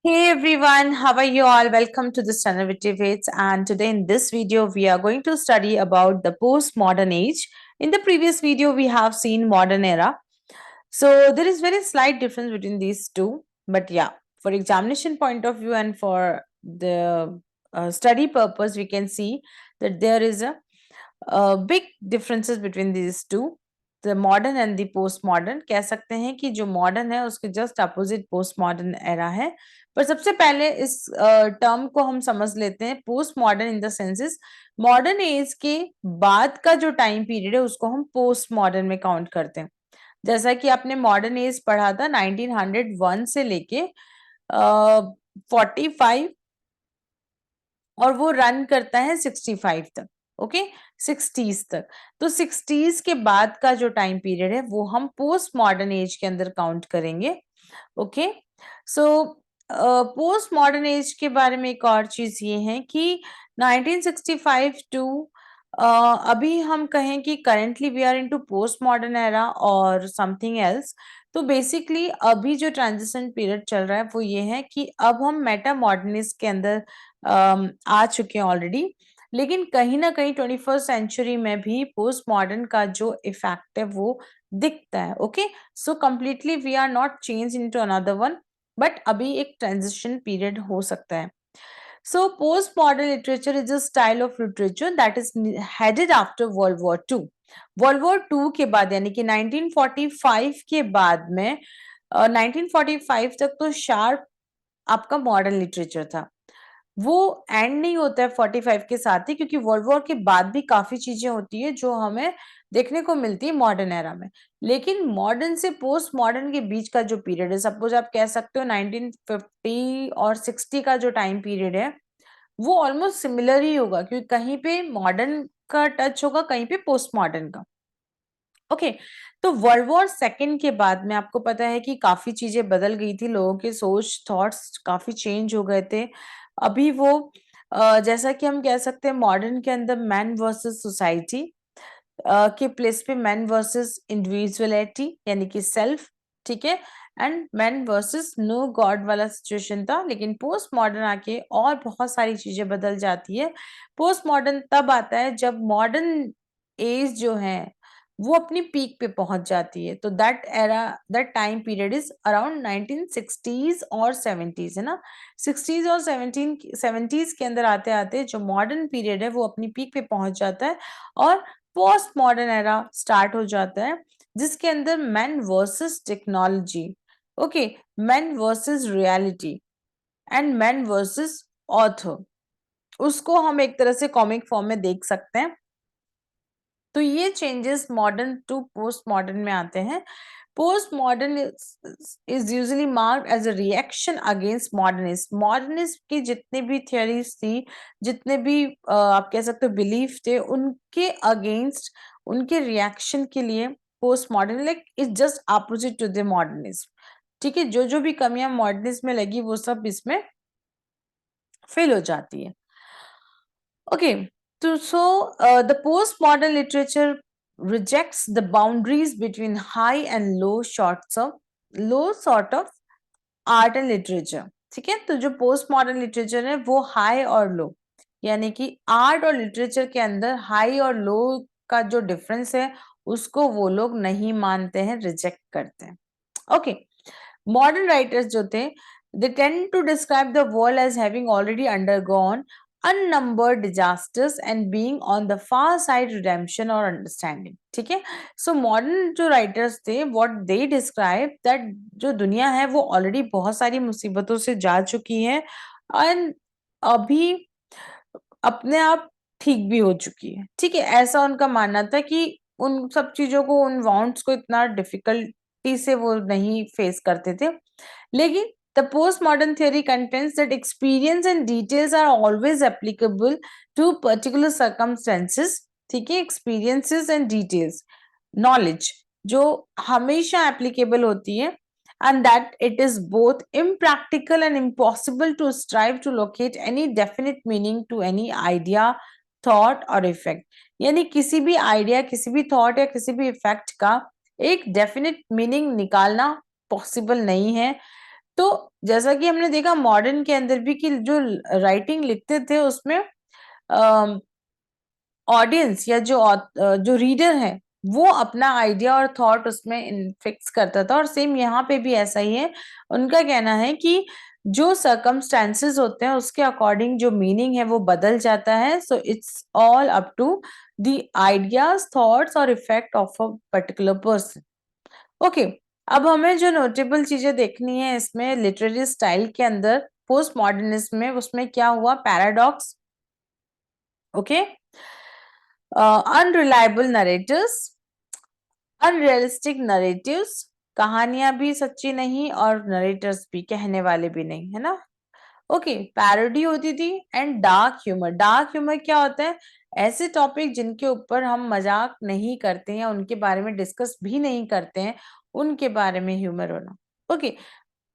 Hey everyone, how are you all? Welcome to the channel with Debates, and today in this video we are going to study about the postmodern age. In the previous video we have seen modern era. So there is very slight difference between these two, but yeah, for examination point of view and for the study purpose we can see that there is a big differences between these two. The modern and the post modern कह सकते हैं कि जो modern है उसके just opposite post modern era है। पर सबसे पहले इस टर्म को हम समझ लेते हैं। Post modern in the senses modern age के बाद का जो टाइम पीरियड है उसको हम पोस्ट मॉडर्न में काउंट करते हैं। जैसा कि आपने मॉडर्न एज पढ़ा था 1901 से लेके 45 और वो रन करता है 65 तक। ओके, 60s तक। तो 60s के बाद का जो टाइम पीरियड है वो हम पोस्ट मॉडर्न एज के अंदर काउंट करेंगे। Okay, so post modern age के बारे में एक और चीज ये है कि 1965 टू अभी हम कहें कि currently we are into post modern era और समथिंग एल्स। तो बेसिकली अभी जो ट्रांजिशन पीरियड चल रहा है वो ये है कि अब हम मेटा मॉडर्निस्ट के अंदर आ चुके हैं ऑलरेडी। लेकिन कहीं ना कहीं 21st सेंचुरी में भी पोस्ट मॉडर्न का जो इफेक्ट है वो दिखता है। Okay, so completely we are not change into another one, but अभी एक ट्रांजिशन पीरियड हो सकता है। So postmodern literature is a style of literature that is headed after World War II. World War II के बाद यानी कि 1945 के बाद में 1945 तक तो शार्प आपका मॉडर्न लिटरेचर था। वो एंड नहीं होता है 45 के साथ ही, क्योंकि वर्ल्ड वॉर के बाद भी काफी चीजें होती है जो हमें देखने को मिलती है मॉडर्न एरा में। लेकिन मॉडर्न से पोस्ट मॉडर्न के बीच का जो पीरियड है, सपोज आप कह सकते हो 1950 और 60 का जो टाइम पीरियड है वो ऑलमोस्ट सिमिलर ही होगा, क्योंकि कहीं पे मॉडर्न का टच होगा, कहीं पे पोस्ट मॉडर्न का। ओके, तो वर्ल्ड वॉर सेकेंड के बाद में आपको पता है कि काफी चीजें बदल गई थी, लोगों के सोच थॉट्स काफी चेंज हो गए थे। अभी वो जैसा कि हम कह सकते हैं मॉडर्न के अंदर मैन वर्सेस सोसाइटी के प्लेस पे मैन वर्सेस इंडिविजुअलिटी यानी कि सेल्फ, ठीक है, and man versus no god वाला सिचुएशन था। लेकिन पोस्ट मॉडर्न आके और बहुत सारी चीजें बदल जाती है। पोस्ट मॉडर्न तब आता है जब मॉडर्न एज जो है वो अपनी पीक पे पहुंच जाती है। तो that era, that time period is around 1960s और 70s, है ना। 60s और 70s के अंदर आते आते जो मॉडर्न पीरियड है वो अपनी पीक पे पहुंच जाता है और पोस्ट मॉडर्न एरा स्टार्ट हो जाता है, जिसके अंदर man versus technology, okay, man versus reality and man versus author, उसको हम एक तरह से कॉमिक फॉर्म में देख सकते हैं। तो ये changes modern to post modern में आते हैं। Post modern is usually marked as a reaction against modernism. Modernism की जितने भी थियोरीज थी, जितने भी आप कह सकते हो बिलीफ थे, उनके अगेंस्ट, उनके रिएक्शन के लिए post modern like is just opposite to the modernism. ठीक है, जो जो भी कमियां मॉडर्निज्म में लगी वो सब इसमें फेल हो जाती है। Okay, so the postmodern literature rejects the boundaries between high and low sort of art and literature. ठीक है, तो जो पोस्ट मॉडर्न लिटरेचर है वो हाई और लो, यानी कि आर्ट और लिटरेचर के अंदर हाई और लो का जो डिफरेंस है उसको वो लोग नहीं मानते हैं, रिजेक्ट करते हैं। ओके, मॉडर्न राइटर्स जो थे they tend to describe the world as having already undergone unnumbered disasters and being on the far side redemption or understanding. ठीक है, सो मॉडर्न जो राइटर्स थे what they describe that जो दुनिया है वो ऑलरेडी बहुत सारी मुसीबतों से जा चुकी है एंड अभी अपने आप ठीक भी हो चुकी है। ठीक है, ऐसा उनका मानना था कि उन सब चीजों को, उन वाउंड्स को इतना डिफिकल्टी से वो नहीं फेस करते थे। लेकिन the postmodern theory contends that experience and details are always applicable to particular circumstances. ठीक है, experiences and details, knowledge जो हमेशा applicable होती है, and that it is both impractical and impossible to strive to locate any definite meaning to any idea, thought or effect. यानी किसी भी idea, किसी भी थॉट या किसी भी इफेक्ट का एक डेफिनेट मीनिंग निकालना पॉसिबल नहीं है। तो जैसा कि हमने देखा मॉडर्न के अंदर भी कि जो राइटिंग लिखते थे उसमें ऑडियंस या जो रीडर है वो अपना आइडिया और थॉट उसमें फिक्स करता था, और सेम यहाँ पे भी ऐसा ही है। उनका कहना है कि जो सर्कमस्टेंसेस होते हैं उसके अकॉर्डिंग जो मीनिंग है वो बदल जाता है। So it's all up to the ideas, thoughts और effect of a particular person. Okay, अब हमें जो नोटेबल चीजें देखनी है इसमें लिटरेरी स्टाइल के अंदर पोस्ट मॉडर्निज्म में, उसमें क्या हुआ, paradox, okay, unreliable narrator's, unrealistic narratives, कहानियां भी सच्ची नहीं और नरेटर्स भी, कहने वाले भी नहीं, है ना। ओके, पैरोडी होती थी, and dark humour. Dark humour क्या होता है, ऐसे टॉपिक जिनके ऊपर हम मजाक नहीं करते हैं या उनके बारे में डिस्कस भी नहीं करते हैं, उनके बारे में ह्यूमर होना। Okay,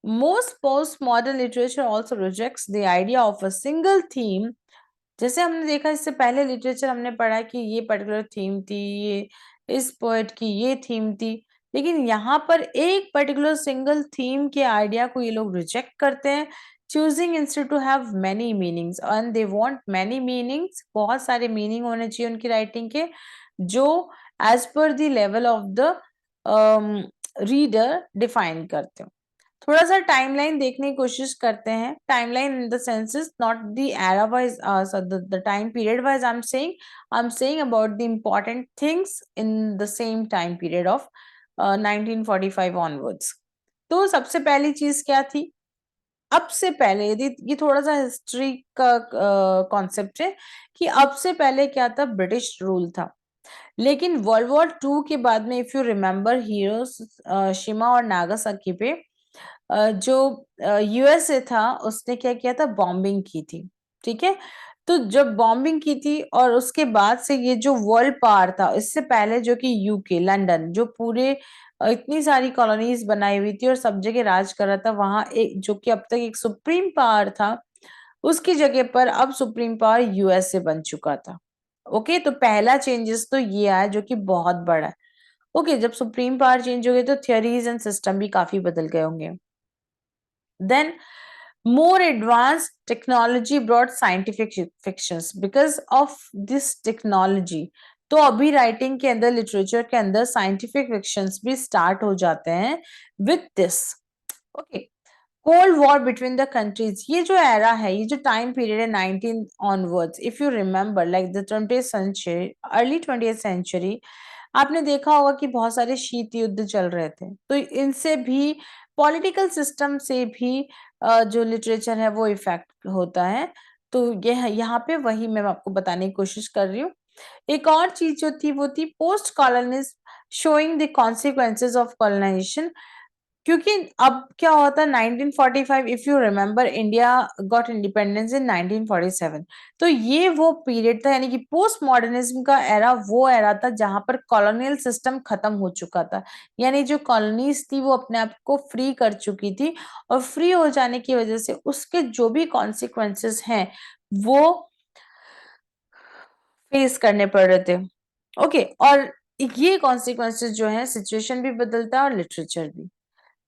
most post modern literature also rejects the idea of a single theme. जैसे हमने देखा इससे पहले लिटरेचर हमने पढ़ा कि ये पर्टिकुलर थीम थी, ये इस पोएट की ये थीम थी, लेकिन यहाँ पर एक पर्टिकुलर सिंगल थीम के आइडिया को ये लोग रिजेक्ट करते हैं, choosing instead to have many meanings, and they want many meanings, बहुत सारे मीनिंग होने चाहिए उनकी राइटिंग के, जो as per the level of the reader define करते हो। थोड़ा सा टाइमलाइन देखने की कोशिश करते हैं। Timeline in the sense is not the era wise, the time period wise, I am saying about the important things in the same time period of 1945 onwards. तो सबसे पहली चीज क्या थी, अब से पहले, यदि ये थोड़ा सा हिस्ट्री का कॉन्सेप्ट है कि अब से पहले क्या था, ब्रिटिश रूल था। लेकिन वर्ल्ड वॉर 2 के बाद में, इफ यू रिमेम्बर, हिरोशिमा और नागासाकी पे जो यूएसए था उसने क्या किया था, बॉम्बिंग की थी, ठीक है। तो जब बॉम्बिंग की थी और उसके बाद से ये जो वर्ल्ड पावर था, इससे पहले जो कि यूके, लंदन, जो पूरे इतनी सारी कॉलोनीज बनाई हुई थी और सब जगह राज कर रहा था, वहां एक जो कि अब तक एक सुप्रीम पावर था, उसकी जगह पर अब सुप्रीम पावर यूएसए बन चुका था। ओके, तो पहला चेंजेस तो ये आया जो कि बहुत बड़ा है। ओके, जब सुप्रीम पावर चेंज हो गई तो थियोरीज एंड सिस्टम भी काफी बदल गए होंगे। Then more advanced technology brought scientific fictions because of this technology। तो अभी राइटिंग के अंदर, लिटरेचर के अंदर साइंटिफिक फिक्शंस भी स्टार्ट हो जाते हैं with this. Okay, cold war between the countries, ये जो एरा है, ये जो टाइम पीरियड है 19 onwards, if you remember like the 20th century, early 20th century, आपने देखा होगा कि बहुत सारे शीत युद्ध चल रहे थे, तो इनसे भी, पॉलिटिकल सिस्टम से भी जो लिटरेचर है वो इफेक्ट होता है। तो ये यहाँ पे वही मैं आपको बताने की कोशिश कर रही हूँ। एक और चीज जो थी वो थी post colonialism, showing the consequences of colonization. क्योंकि अब क्या होता है, 1945, if you remember, India got independence in 1947। तो ये वो पीरियड था, यानी कि पोस्ट मॉडर्निज्म का एरा वो एरा था जहां पर कॉलोनियल सिस्टम खत्म हो चुका था, यानी जो कॉलोनीज थी वो अपने आप को फ्री कर चुकी थी, और फ्री हो जाने की वजह से उसके जो भी कॉन्सिक्वेंसेस हैं वो फेस करने पड़ रहे थे। ओके, और ये कॉन्सिक्वेंसेस जो है, सिचुएशन भी बदलता है और लिटरेचर भी।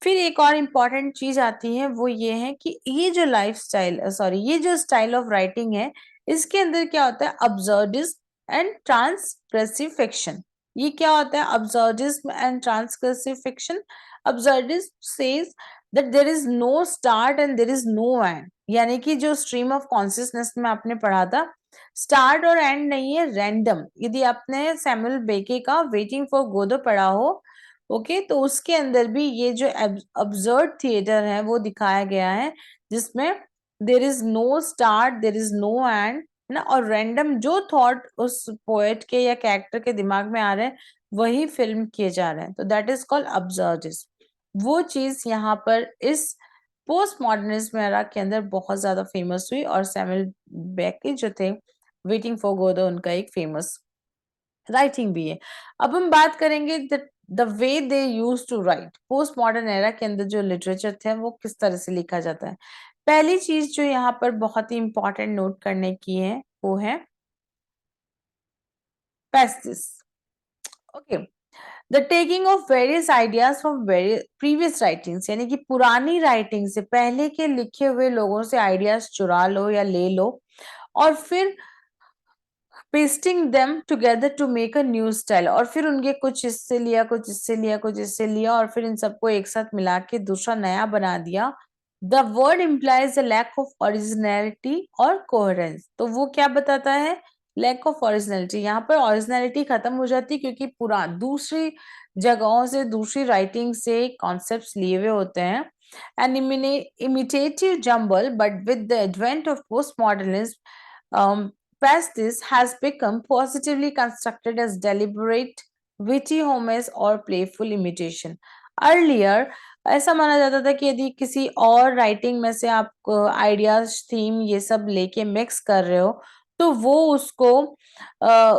फिर एक और इम्पॉर्टेंट चीज आती है, वो ये है कि ये जो लाइफ स्टाइल, सॉरी, ये जो स्टाइल ऑफ राइटिंग है, इसके अंदर क्या होता है, अब्सर्डिज्म एंड ट्रांसग्रेसिव फिक्शन। ये क्या होता है, absurdism and transgressive fiction. Absurdism says that there is no start and there is no end, यानी कि जो स्ट्रीम ऑफ कॉन्शियसनेस में आपने पढ़ा था, स्टार्ट और एंड नहीं है, रैंडम। यदि आपने सैमुअल बेके का वेटिंग फॉर गोदो पढ़ा हो, ओके, तो उसके अंदर भी ये जो अब्सर्ड थिएटर है वो दिखाया गया है, जिसमें there is no start, there is no end, है ना, और रैंडम जो थॉट उस पोएट के या कैरेक्टर के दिमाग में आ रहे हैं वही फिल्म किए जा रहे हैं, तो दैट इज कॉल्ड अब्सर्डिज्म। वो चीज यहाँ पर इस पोस्ट मॉडर्निज्म एरा के अंदर बहुत ज्यादा फेमस हुई, और सैमुअल बेके जो थे, वेटिंग फॉर गोदो उनका एक फेमस राइटिंग भी है। अब हम बात करेंगे the way they use to write. Post modern era के अंदर जो लिटरेचर थे वो किस तरह से लिखा जाता है। पहली चीज जो यहाँ पर बहुत ही इंपॉर्टेंट नोट करने की है वो है pastiche. Okay, the taking of various ideas from previous writings, यानी कि पुरानी राइटिंग से, पहले के लिखे हुए लोगों से आइडियाज चुरा लो या ले लो और फिर pasting them together to make a new style, और फिर उनके कुछ इससे लिया, कुछ इससे लिया, कुछ इससे लिया और फिर इन सबको एक साथ मिला के दूसरा नया बना दिया। The word implies a lack of originality और कोहेरेंस। तो वो क्या बताता है? Lack of originality. यहाँ पर ओरिजिनलिटी खत्म हो जाती है क्योंकि पूरा दूसरी जगहों से, दूसरी राइटिंग से कॉन्सेप्ट्स लिए हुए होते हैं। An imitative jumble, but with the advent of postmodernism, Pastis has become positively constructed as deliberate, witty homage or playful imitation. Earlier, ऐसा माना जाता था कि यदि किसी और राइटिंग में से आप आइडियाज, थीम ये सब लेके मिक्स कर रहे हो तो वो उसको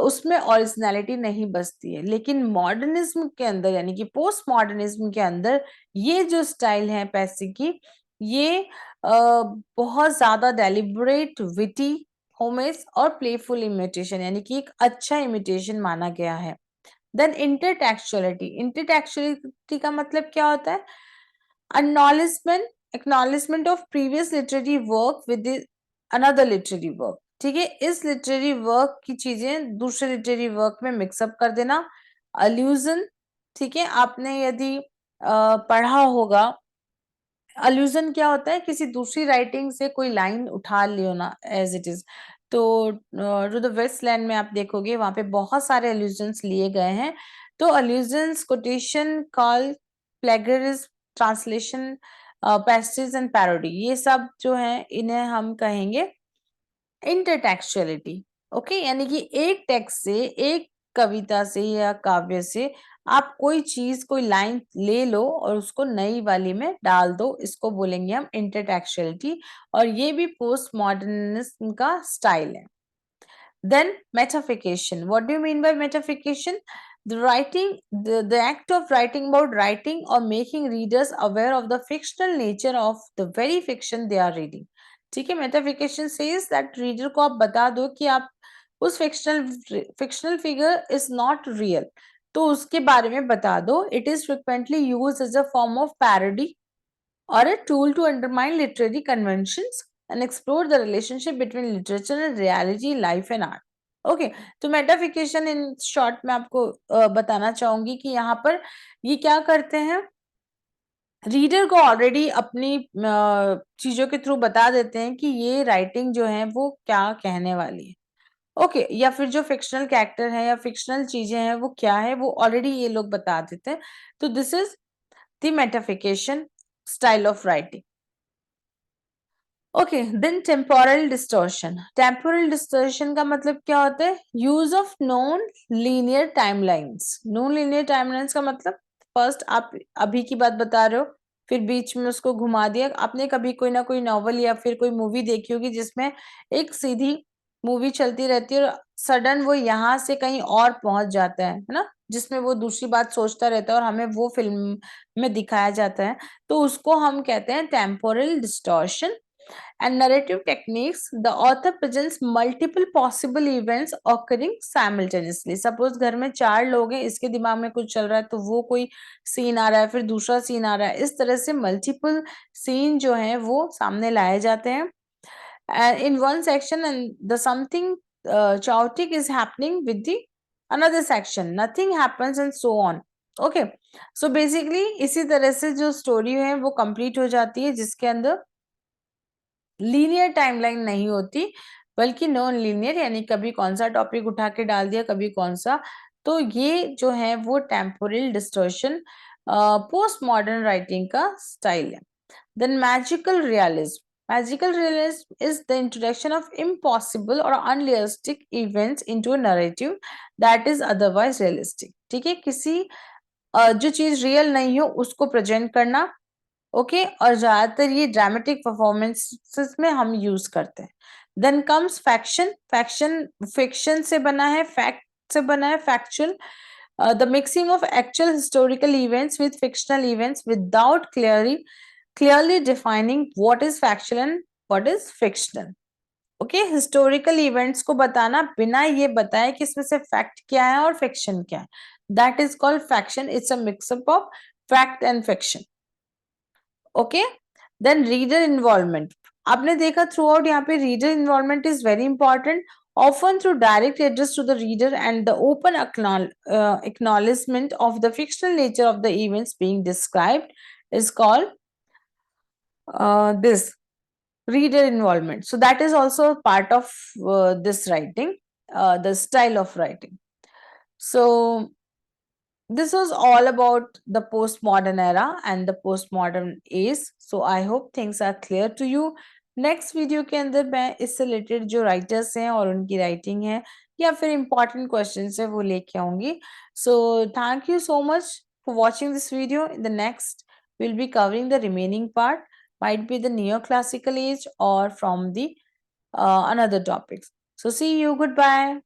उसमें ओरिजिनलिटी नहीं बचती है। लेकिन मॉडर्निज्म के अंदर, यानी कि पोस्ट मॉडर्निज्म के अंदर, ये जो स्टाइल है पैसे की, ये बहुत ज्यादा डेलिबरेट, विटी होमेज और प्लेफुल इमिटेशन, यानी कि एक अच्छा इमिटेशन माना गया है। Then intertextuality. इंटरटेक्चुअलिटी का मतलब क्या होता है? Acknowledgement of previous literary work with another literary work. ठीक है, इस लिटरेरी वर्क की चीजें दूसरे लिटरेरी वर्क में मिक्सअप कर देना। अल्यूजन, ठीक है, आपने यदि पढ़ा होगा, अल्यूजन क्या होता है? किसी दूसरी राइटिंग से कोई लाइन उठा लियो ना एज इट इज। तो टू द वेस्ट लैंड में आप देखोगे वहां पे बहुत सारे अल्यूजन्स लिए गए हैं। तो allusions, quotation, call, plagiarism, translation, passage and parody, ये सब जो है इन्हें हम कहेंगे इंटरटेक्चुअलिटी। ओके, यानी कि एक टेक्स्ट से, एक कविता से या काव्य से आप कोई चीज, कोई लाइन ले लो और उसको नई वाली में डाल दो, इसको बोलेंगे हम इंटरटेक्चुअलिटी। और ये भी पोस्ट मॉडर्निज्म का स्टाइल है। Then metafication. What do you mean by metafication? The act of writing about writing or making readers aware of the fictional nature of the very fiction they are reading. ठीक है, metafication says that reader को आप बता दो कि आप उस fictional figure is not real, तो उसके बारे में बता दो. It is frequently used as a form of parody or a tool to undermine literary conventions and explore the relationship between literature and reality, life and art. Okay, तो मेटाफिकेशन in short में आपको बताना चाहूंगी कि यहाँ पर ये क्या करते हैं, रीडर को ऑलरेडी अपनी चीजों के थ्रू बता देते हैं कि ये राइटिंग जो है वो क्या कहने वाली है। ओके, या फिर जो फिक्शनल कैरेक्टर है या फिक्शनल चीजें हैं वो क्या है, वो ऑलरेडी ये लोग बता देते हैं। तो this is the metafiction style of writing. Okay, then temporal distortion. Temporal distortion का मतलब क्या होता है? Use of non linear timelines. Non linear timelines का मतलब, फर्स्ट आप अभी की बात बता रहे हो, फिर बीच में उसको घुमा दिया। आपने कभी कोई ना कोई नॉवल या फिर कोई मूवी देखी होगी जिसमें एक सीधी मूवी चलती रहती है और सडन वो यहाँ से कहीं और पहुंच जाता है ना, जिसमें वो दूसरी बात सोचता रहता है और हमें वो फिल्म में दिखाया जाता है। तो उसको हम कहते हैं temporal distortion. And narrative techniques, the author presents multiple possible events occurring simultaneously. Suppose घर में 4 लोग हैं, इसके दिमाग में कुछ चल रहा है तो वो कोई सीन आ रहा है, फिर दूसरा सीन आ रहा है, इस तरह से मल्टीपल सीन जो है वो सामने लाए जाते हैं। In one section and the something chaotic is happening with the another section, nothing happens and so on. Okay, so basically इसी तरह से जो स्टोरी है वो कंप्लीट हो जाती है जिसके अंदर लीनियर टाइमलाइन नहीं होती बल्कि नॉन लीनियर, यानी कभी कौन सा टॉपिक उठा के डाल दिया, कभी कौन सा। तो ये जो है वो temporal distortion post modern writing का स्टाइल है। Then magical realism. Magical realism is the introduction of impossible or unrealistic events into a narrative that is otherwise realistic. ठीक है, किसी जो चीज रियल नहीं हो उसको प्रेजेंट करना। ओके, और ज्यादातर ये ड्रामेटिक परफॉर्मेंसेस में हम यूज करते हैं। Then comes faction. Faction fiction से बना है, फैक्ट से बना है, factual, the mixing of actual historical events with fictional events without clearly defining what is factual and what is fictional. Okay, historical events को बताना बिना ये बताए कि इसमें से फैक्ट क्या है और फिक्शन क्या है। that is called faction. It's a mix-up of fact and fiction. Okay, then reader involvement. आपने देखा थ्रू आउट यहाँ पे reader involvement is very important, often through direct address to the reader and the open acknowledgement of the fictional nature of the events being described is called this reader involvement. So that is also part of this writing, the style of writing. So this was all about the postmodern era and the postmodern age. So I hope things are clear to you. Next video के अंदर मैं इससे related जो writers हैं और उनकी writing है या फिर इंपॉर्टेंट क्वेश्चंस है वो लेके आऊंगी. So thank you so much for watching this video. In the next we'll be covering the remaining part, might be the neoclassical age or from the another topics. So see you, goodbye.